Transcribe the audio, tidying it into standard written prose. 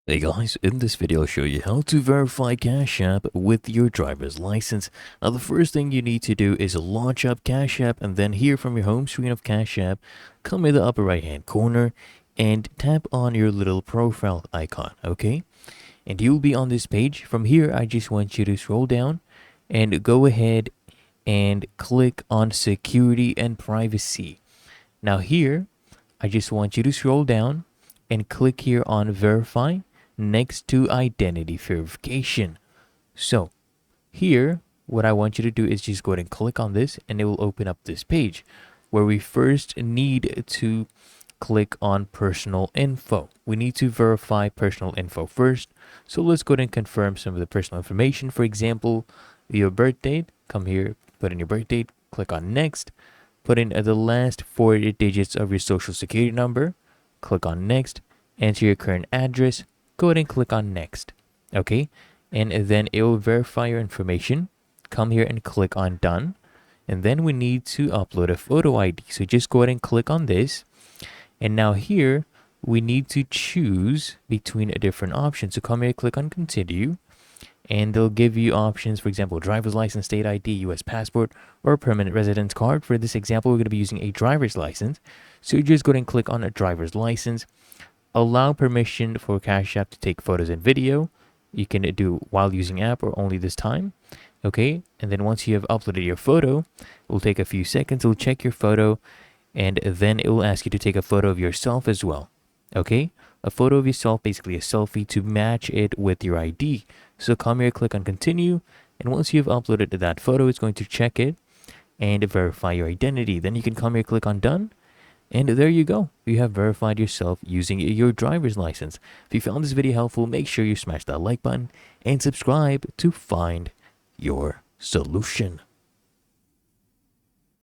Hey guys, in this video I'll show you how to verify Cash App with your driver's license. Now the first thing you need to do is launch up Cash App, and then here from your home screen of Cash App, come in the upper right hand corner and tap on your little profile icon, okay? And you'll be on this page. From here I just want you to scroll down and go ahead and click on security and privacy. Now here I just want you to scroll down and click here on verify next to identity verification. So here, what I want you to do is just go ahead and click on this, and it will open up this page where we first need to click on personal info. We need to verify personal info first. So let's go ahead and confirm some of the personal information. For example, your birth date. Come here, put in your birth date, click on next, put in the last 4 digits of your social security number, click on next, enter your current address, go ahead and click on next. Okay, and then it will verify your information. Come here and click on done, and then we need to upload a photo ID. So just go ahead and click on this, and now here we need to choose between a different option. So come here, click on continue, and they'll give you options. For example, driver's license, state ID, US passport, or permanent residence card. For this example, we're going to be using a driver's license. So you just go ahead and click on a driver's license. Allow permission for Cash App to take photos and video. You can do while using app or only this time. Okay, and then once you have uploaded your photo, it will take a few seconds. It will check your photo, and then it will ask you to take a photo of yourself as well. Okay, a photo of yourself, basically a selfie, to match it with your ID. So come here, click on continue, and once you've uploaded that photo, it's going to check it and verify your identity. Then you can come here, click on done, and there you go. You have verified yourself using your driver's license. If you found this video helpful, make sure you smash that like button and subscribe to find your solution.